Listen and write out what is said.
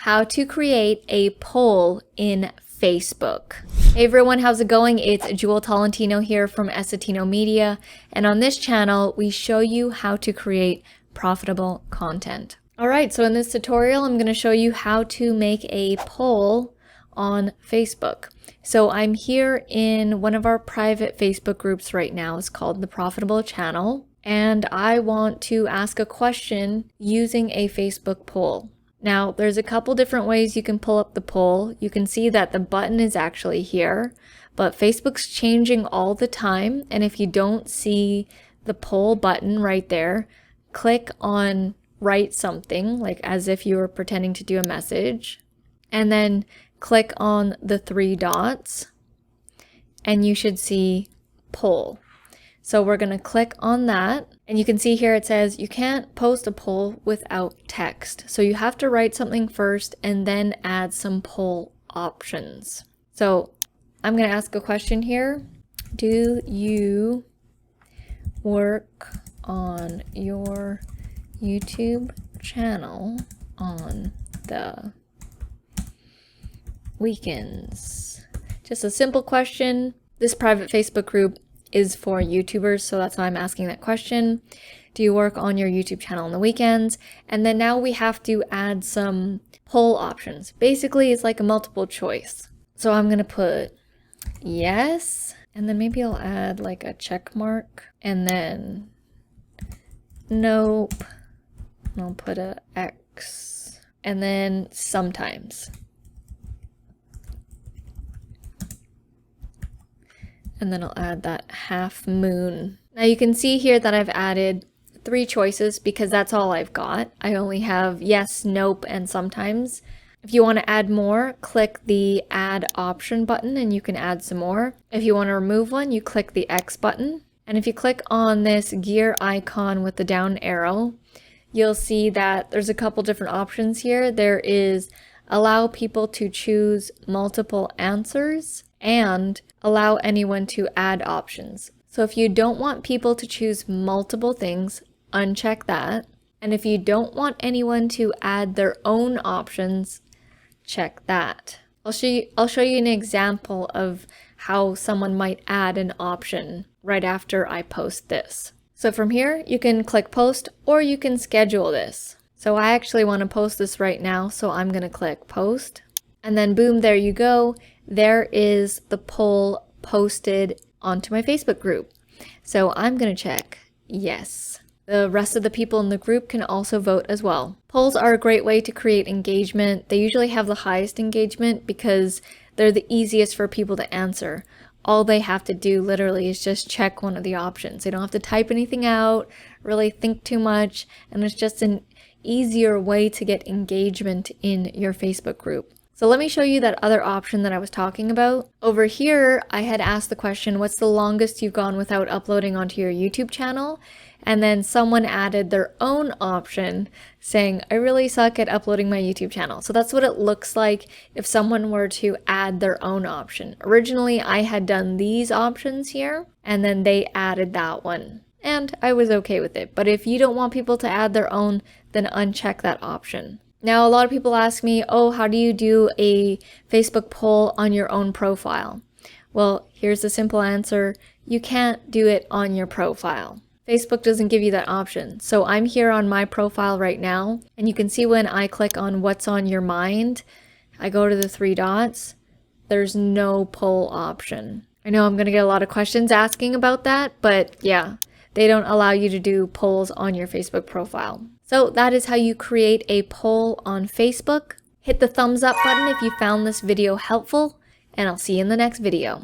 how to create a poll in Facebook. Hey everyone, how's it going? It's Jewel Tolentino here from Essetinomedia, and on this channel we show you how to create profitable content. Alright, so in this tutorial I'm going to show you how to make a poll on Facebook. So I'm here in one of our private Facebook groups right now. It's called The Profitable Channel, and I want to ask a question using a Facebook poll. Now, there's a couple different ways you can pull up the poll. You can see that the button is actually here, but Facebook's changing all the time. And if you don't see the poll button right there, click on write something, like as if you were pretending to do a message, and then click on the three dots, and you should see poll. So we're going to click on that, and you can see here it says you can't post a poll without text. So you have to write something first and then add some poll options. So I'm going to ask a question here. Do you work on your YouTube channel on the weekends? Just a simple question. This private Facebook group is for YouTubers, so that's why I'm asking that question. Do you work on your YouTube channel on the weekends? And then now we have to add some poll options. Basically, it's like a multiple choice. So I'm gonna put yes, and then maybe I'll add like a check mark, and then nope, and I'll put a X, and then sometimes. And then I'll add that half moon. Now you can see here that I've added 3 choices because that's all I've got. I only have yes, nope, and sometimes. If you want to add more, click the add option button and you can add some more. If you want to remove one, you click the X button. And if you click on this gear icon with the down arrow, you'll see that there's a couple different options here. There is allow people to choose multiple answers and allow anyone to add options. So if you don't want people to choose multiple things, uncheck that. And if you don't want anyone to add their own options, check that. I'll show you an example of how someone might add an option right after I post this. So from here, you can click post or you can schedule this. So I actually want to post this right now, so I'm going to click post. And then boom, there you go. There is the poll posted onto my Facebook group. So I'm going to check yes. The rest of the people in the group can also vote as well. Polls are a great way to create engagement. They usually have the highest engagement because they're the easiest for people to answer. All they have to do literally is just check one of the options. They don't have to type anything out, really think too much, and it's just an easier way to get engagement in your Facebook group. So let me show you that other option that I was talking about. Over here, I had asked the question, what's the longest you've gone without uploading onto your YouTube channel? And then someone added their own option saying, I really suck at uploading my YouTube channel. So that's what it looks like if someone were to add their own option. Originally, I had done these options here, and then they added that one. And I was okay with it. But if you don't want people to add their own, then uncheck that option. Now, a lot of people ask me, oh, how do you do a Facebook poll on your own profile? Well, here's the simple answer. You can't do it on your profile. Facebook doesn't give you that option. So I'm here on my profile right now, and you can see when I click on what's on your mind, I go to the 3 dots, there's no poll option. I know I'm going to get a lot of questions asking about that, but yeah, they don't allow you to do polls on your Facebook profile. So that is how you create a poll on Facebook. Hit the thumbs up button if you found this video helpful, and I'll see you in the next video.